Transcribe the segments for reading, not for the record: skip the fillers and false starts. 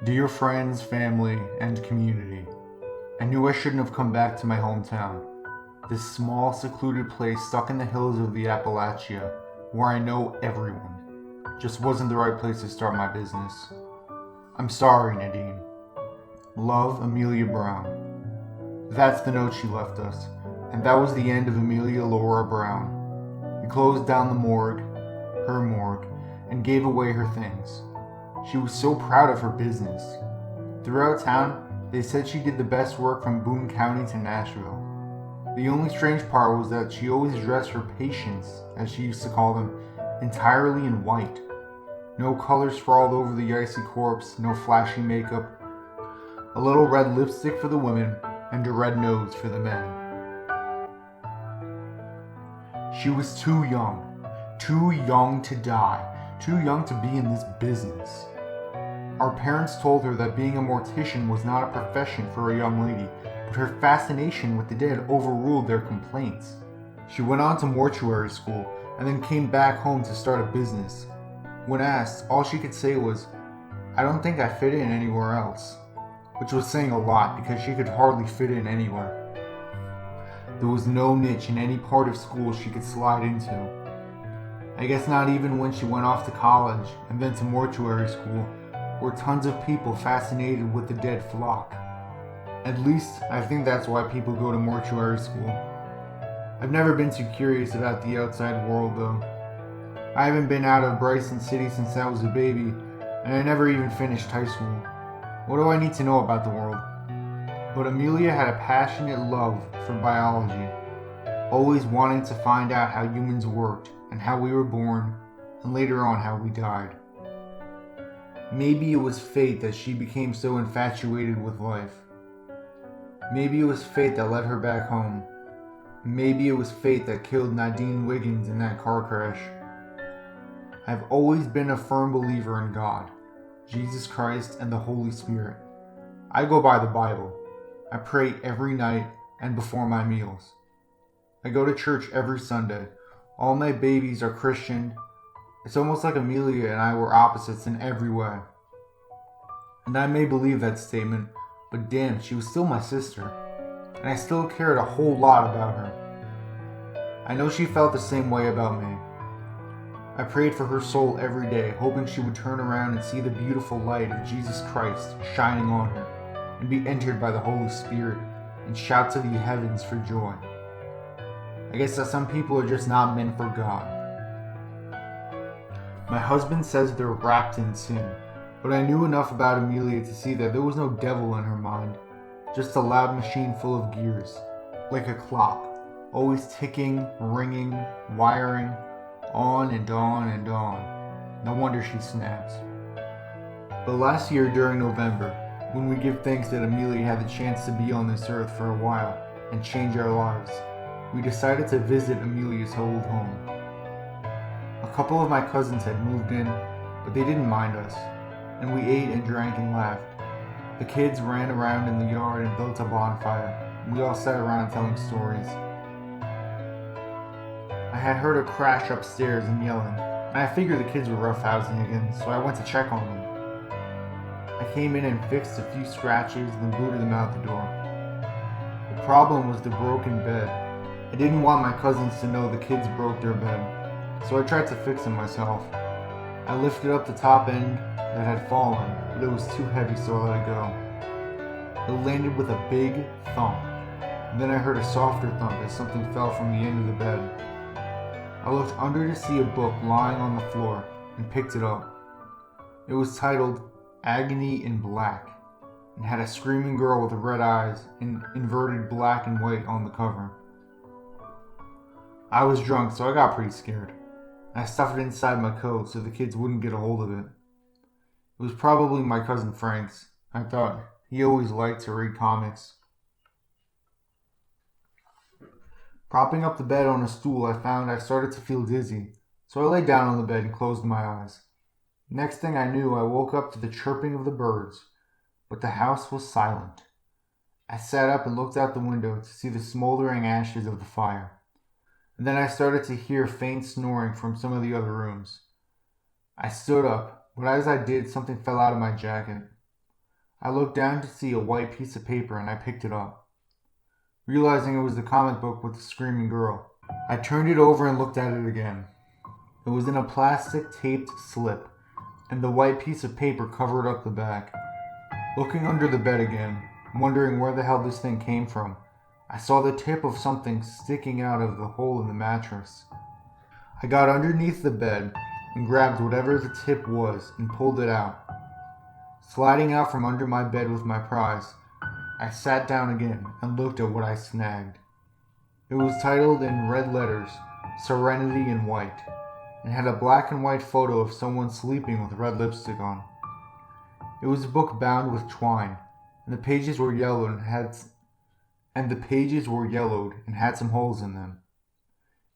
Dear friends, family, and community, I knew I shouldn't have come back to my hometown. This small, secluded place stuck in the hills of the Appalachia, where I know everyone, just wasn't the right place to start my business. I'm sorry, Nadine. Love, Amelia Brown. That's the note she left us, and that was the end of Amelia Laura Brown. We closed down the morgue, her morgue, and gave away her things. She was so proud of her business. Throughout town, they said she did the best work from Boone County to Nashville. The only strange part was that she always dressed her patients, as she used to call them, entirely in white. No colors sprawled over the icy corpse, no flashy makeup, a little red lipstick for the women, and a red nose for the men. She was too young to die, too young to be in this business. Our parents told her that being a mortician was not a profession for a young lady, but her fascination with the dead overruled their complaints. She went on to mortuary school and then came back home to start a business. When asked, all she could say was, "I don't think I fit in anywhere else," which was saying a lot because she could hardly fit in anywhere. There was no niche in any part of school she could slide into. I guess not even when she went off to college and then to mortuary school, where tons of people fascinated with the dead flock. At least, I think that's why people go to mortuary school. I've never been too curious about the outside world though. I haven't been out of Bryson City since I was a baby, and I never even finished high school. What do I need to know about the world? But Amelia had a passionate love for biology, always wanting to find out how humans worked and how we were born, and later on how we died. Maybe it was fate that she became so infatuated with life. Maybe it was fate that led her back home. Maybe it was fate that killed Nadine Wiggins in that car crash. I've always been a firm believer in God, Jesus Christ, and the Holy Spirit. I go by the Bible. I pray every night and before my meals. I go to church every Sunday. All my babies are Christian. It's almost like Amelia and I were opposites in every way. And I may believe that statement, but damn, she was still my sister. And I still cared a whole lot about her. I know she felt the same way about me. I prayed for her soul every day, hoping she would turn around and see the beautiful light of Jesus Christ shining on her, and be entered by the Holy Spirit, and shout to the heavens for joy. I guess that some people are just not meant for God. My husband says they're wrapped in sin, but I knew enough about Amelia to see that there was no devil in her mind, just a loud machine full of gears, like a clock, always ticking, ringing, wiring, on and on and on. No wonder she snaps. But last year during November, when we give thanks that Amelia had the chance to be on this earth for a while and change our lives, we decided to visit Amelia's old home. A couple of my cousins had moved in, but they didn't mind us, and we ate and drank and laughed. The kids ran around in the yard and built a bonfire, and we all sat around telling stories. I had heard a crash upstairs and yelling, and I figured the kids were roughhousing again, so I went to check on them. I came in and fixed a few scratches, then booted them out the door. The problem was the broken bed. I didn't want my cousins to know the kids broke their bed, so I tried to fix it myself. I lifted up the top end that had fallen, but it was too heavy, so I let it go. It landed with a big thump, and then I heard a softer thump as something fell from the end of the bed. I looked under to see a book lying on the floor and picked it up. It was titled Agony in Black and had a screaming girl with red eyes in inverted black and white on the cover. I was drunk, so I got pretty scared. I stuffed it inside my coat so the kids wouldn't get a hold of it. It was probably my cousin Frank's. I thought he always liked to read comics. Propping up the bed on a stool, I found I started to feel dizzy, so I lay down on the bed and closed my eyes. Next thing I knew, I woke up to the chirping of the birds, but the house was silent. I sat up and looked out the window to see the smoldering ashes of the fire. And then I started to hear faint snoring from some of the other rooms. I stood up, but as I did, something fell out of my jacket. I looked down to see a white piece of paper and I picked it up, realizing it was the comic book with the screaming girl. I turned it over and looked at it again. It was in a plastic taped slip, and the white piece of paper covered up the back. Looking under the bed again, wondering where the hell this thing came from, I saw the tip of something sticking out of the hole in the mattress. I got underneath the bed and grabbed whatever the tip was and pulled it out. Sliding out from under my bed with my prize, I sat down again and looked at what I snagged. It was titled in red letters, Serenity In White, and had a black and white photo of someone sleeping with red lipstick on. It was a book bound with twine, and the pages were yellowed and had some holes in them.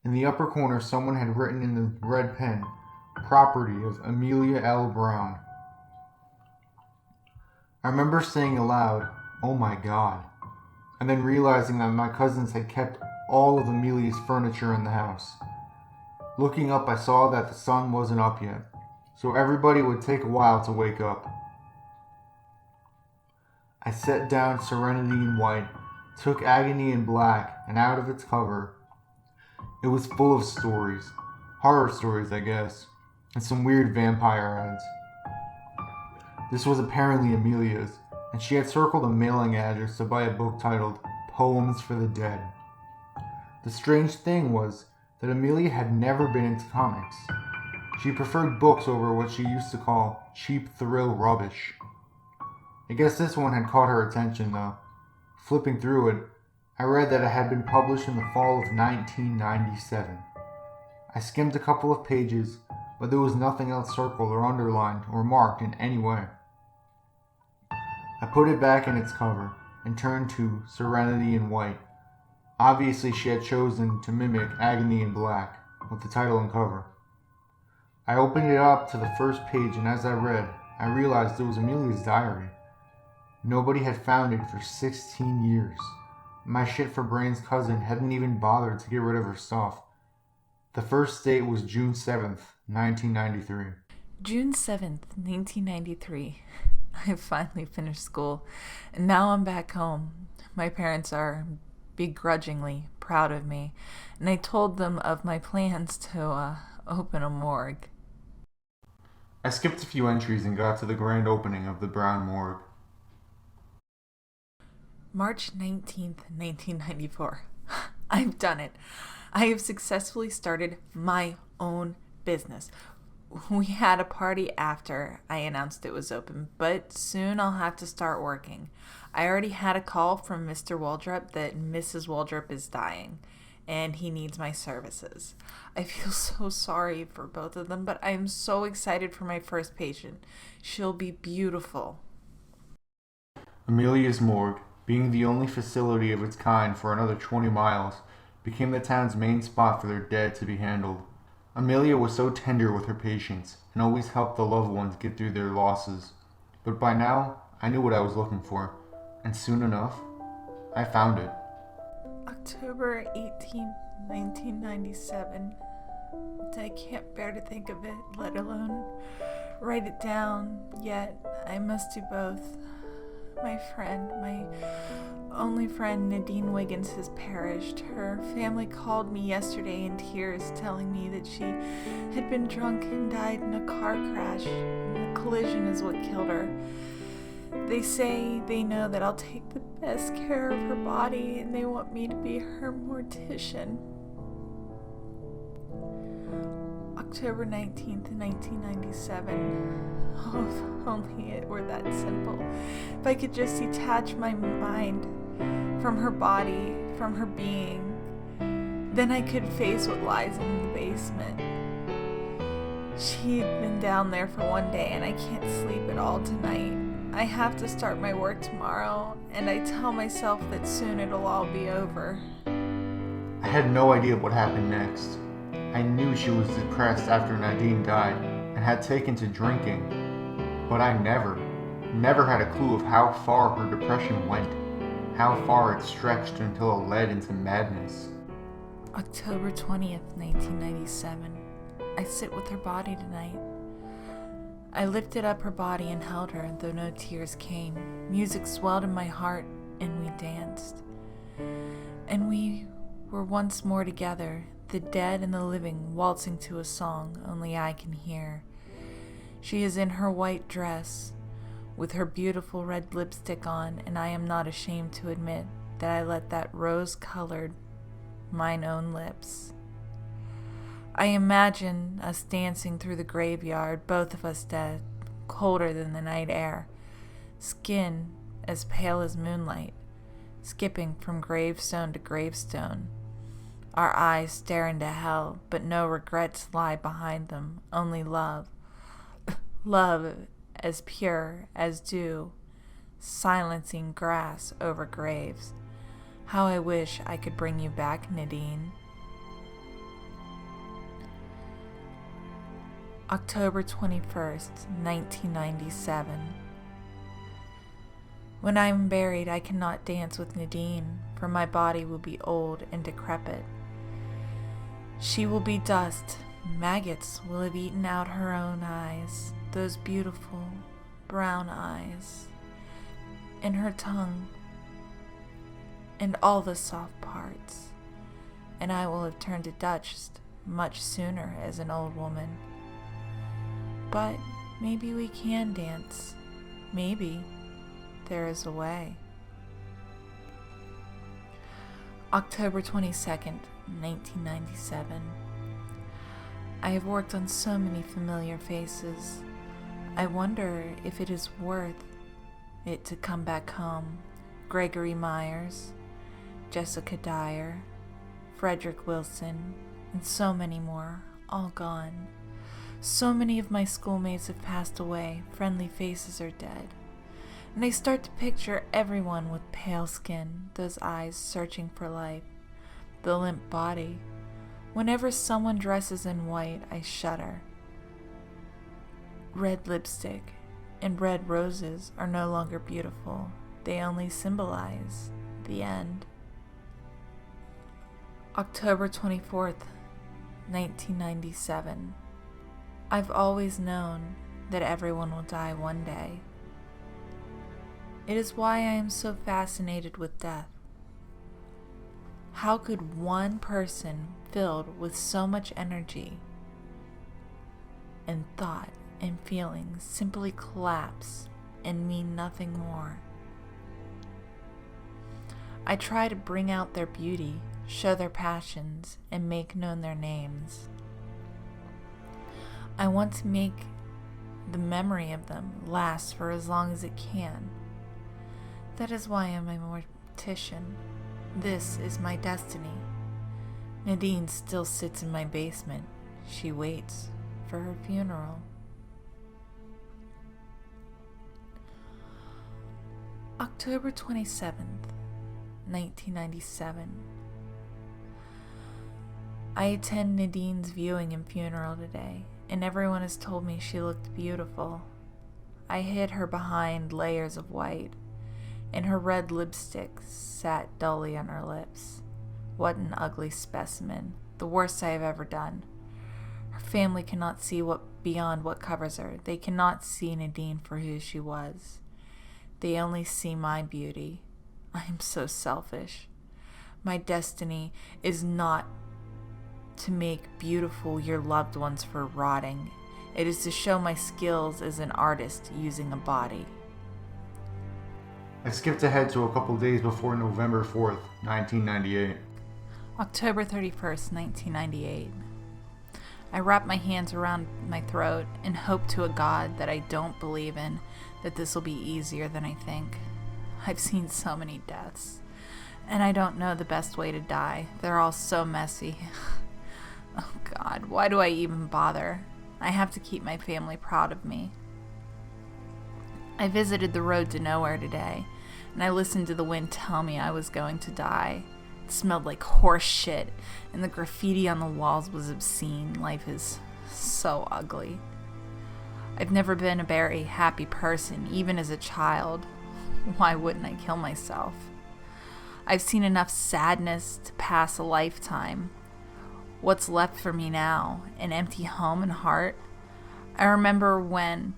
In the upper corner, someone had written in the red pen, "Property of Amelia L. Brown." I remember saying aloud, "Oh my God," and then realizing that my cousins had kept all of Amelia's furniture in the house. Looking up, I saw that the sun wasn't up yet, so everybody would take a while to wake up. I set down Serenity in White, took Agony in Black, and out of its cover, it was full of stories. Horror stories, I guess, and some weird vampire ads. This was apparently Amelia's, and she had circled a mailing address to buy a book titled Poems for the Dead. The strange thing was that Amelia had never been into comics. She preferred books over what she used to call cheap thrill rubbish. I guess this one had caught her attention though. Flipping through it, I read that it had been published in the fall of 1997. I skimmed a couple of pages, but there was nothing else circled or underlined or marked in any way. I put it back in its cover and turned to Serenity in White. Obviously, she had chosen to mimic Agony in Black with the title and cover. I opened it up to the first page, and as I read, I realized it was Amelia's diary. Nobody had found it for 16 years. My shit-for-brains cousin hadn't even bothered to get rid of her stuff. The first date was June 7th, 1993. June 7th, 1993. I finally finished school, and now I'm back home. My parents are begrudgingly proud of me, and I told them of my plans to open a morgue. I skipped a few entries and got to the grand opening of the Brown Morgue. March 19th, 1994. I've done it. I have successfully started my own business. We had a party after I announced it was open, but soon I'll have to start working. I already had a call from Mr. Waldrop that Mrs. Waldrop is dying, and he needs my services. I feel so sorry for both of them, but I am so excited for my first patient. She'll be beautiful. Amelia's morgue, being the only facility of its kind for another 20 miles, became the town's main spot for their dead to be handled. Amelia was so tender with her patients and always helped the loved ones get through their losses. But by now, I knew what I was looking for, and soon enough, I found it. October 18, 1997. I can't bear to think of it, let alone write it down, yet I must do both. My friend, my only friend, Nadine Wiggins, has perished. Her family called me yesterday in tears, telling me that she had been drunk and died in a car crash. The collision is what killed her. They say they know that I'll take the best care of her body, and they want me to be her mortician. October 19th, 1997. Oh, if only it were that simple. If I could just detach my mind from her body, from her being, then I could face what lies in the basement. She'd been down there for one day, and I can't sleep at all tonight. I have to start my work tomorrow, and I tell myself that soon it'll all be over. I had no idea what happened next. I knew she was depressed after Nadine died and had taken to drinking, but I never had a clue of how far her depression went, how far it stretched until it led into madness. October 20th, 1997. I sit with her body tonight. I lifted up her body and held her, though no tears came. Music swelled in my heart, and we danced. And we were once more together, the dead and the living waltzing to a song only I can hear. She is in her white dress, with her beautiful red lipstick on, and I am not ashamed to admit that I let that rose-colored mine own lips. I imagine us dancing through the graveyard, both of us dead, colder than the night air, skin as pale as moonlight, skipping from gravestone to gravestone. Our eyes stare into hell, but no regrets lie behind them, only love. Love as pure as dew, silencing grass over graves. How I wish I could bring you back, Nadine. October 21st, 1997. When I am buried, I cannot dance with Nadine, for my body will be old and decrepit. She will be dust. Maggots will have eaten out her own eyes, those beautiful brown eyes, and her tongue, and all the soft parts, and I will have turned to dust much sooner as an old woman. But maybe we can dance. Maybe there is a way. October 22nd, 1997. I have worked on so many familiar faces. I wonder if it is worth it to come back home. Gregory Myers, Jessica Dyer, Frederick Wilson, and so many more, all gone. So many of my schoolmates have passed away, friendly faces are dead. And I start to picture everyone with pale skin, those eyes searching for life, the limp body. Whenever someone dresses in white, I shudder. Red lipstick and red roses are no longer beautiful. They only symbolize the end. October 24th, 1997. I've always known that everyone will die one day. It is why I am so fascinated with death. How could one person filled with so much energy and thought and feelings simply collapse and mean nothing more? I try to bring out their beauty, show their passions, and make known their names. I want to make the memory of them last for as long as it can. That is why I am a mortician. This is my destiny. Nadine still sits in my basement. She waits for her funeral. October 27th, 1997. I attend Nadine's viewing and funeral today, and everyone has told me she looked beautiful. I hid her behind layers of white, and her red lipstick sat dully on her lips. What an ugly specimen, the worst I have ever done. Her family cannot see beyond what covers her. They cannot see Nadine for who she was. They only see my beauty. I am so selfish. My destiny is not to make beautiful your loved ones for rotting. It is to show my skills as an artist using a body. I skipped ahead to a couple days before November 4th, 1998. October 31st, 1998. I wrap my hands around my throat and hope to a God that I don't believe in that this will be easier than I think. I've seen so many deaths, and I don't know the best way to die. They're all so messy. Oh God, why do I even bother? I have to keep my family proud of me. I visited the road to nowhere today, and I listened to the wind tell me I was going to die. It smelled like horse shit, and the graffiti on the walls was obscene. Life is so ugly. I've never been a very happy person, even as a child. Why wouldn't I kill myself? I've seen enough sadness to pass a lifetime. What's left for me now? An empty home and heart? I remember when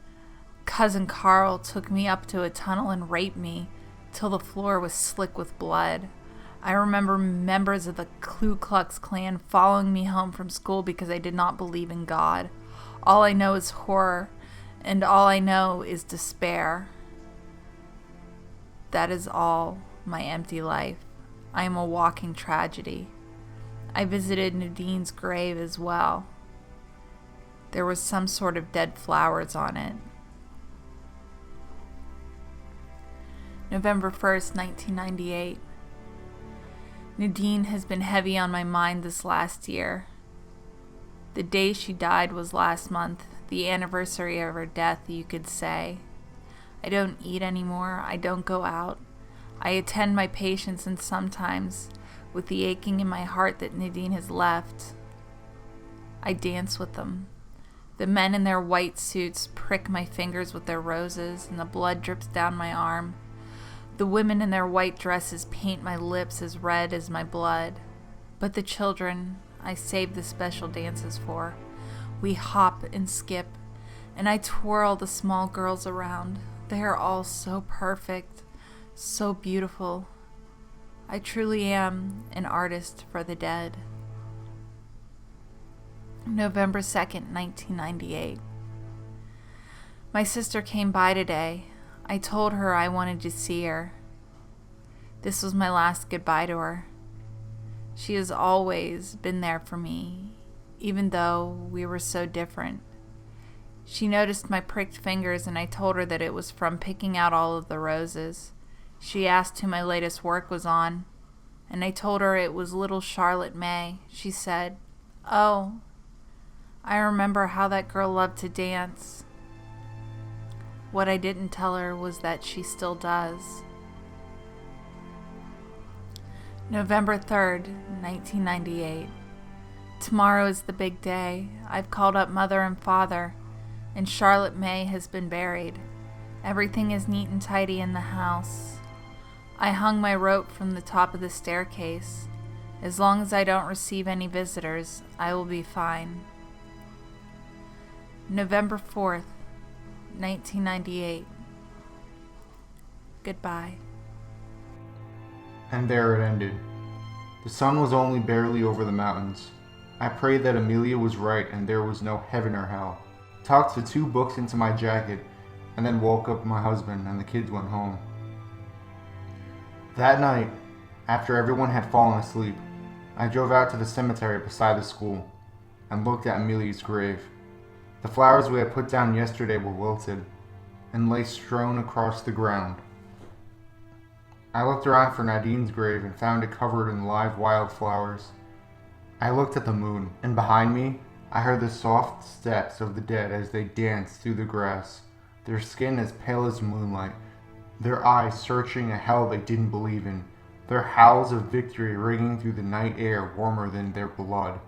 Cousin Carl took me up to a tunnel and raped me till the floor was slick with blood. I remember members of the Ku Klux Klan following me home from school because I did not believe in God. All I know is horror, and all I know is despair. That is all my empty life. I am a walking tragedy. I visited Nadine's grave as well. There was some sort of dead flowers on it. November 1st, 1998. Nadine has been heavy on my mind this last year. The day she died was last month, the anniversary of her death, you could say. I don't eat anymore. I don't go out. I attend my patients, and sometimes, with the aching in my heart that Nadine has left, I dance with them. The men in their white suits prick my fingers with their roses, and the blood drips down my arm. The women in their white dresses paint my lips as red as my blood. But the children, I save the special dances for. We hop and skip, and I twirl the small girls around. They are all so perfect, so beautiful. I truly am an artist for the dead. November 2nd, 1998. My sister came by today. I told her I wanted to see her. This was my last goodbye to her. She has always been there for me, even though we were so different. She noticed my pricked fingers, and I told her that it was from picking out all of the roses. She asked who my latest work was on, and I told her it was little Charlotte May. She said, "Oh, I remember how that girl loved to dance." What I didn't tell her was that she still does. November 3rd, 1998. Tomorrow is the big day. I've called up Mother and Father, and Charlotte May has been buried. Everything is neat and tidy in the house. I hung my rope from the top of the staircase. As long as I don't receive any visitors, I will be fine. November 4th, 1998. Goodbye. And there it ended. The sun was only barely over the mountains. I prayed that Amelia was right and there was no heaven or hell. Tucked the 2 books into my jacket, and then woke up my husband and the kids went home. That night, after everyone had fallen asleep, I drove out to the cemetery beside the school and looked at Amelia's grave. The flowers we had put down yesterday were wilted and lay strewn across the ground. I looked around for Nadine's grave and found it covered in live wildflowers. I looked at the moon, and behind me, I heard the soft steps of the dead as they danced through the grass, their skin as pale as moonlight, their eyes searching a hell they didn't believe in, their howls of victory ringing through the night air warmer than their blood.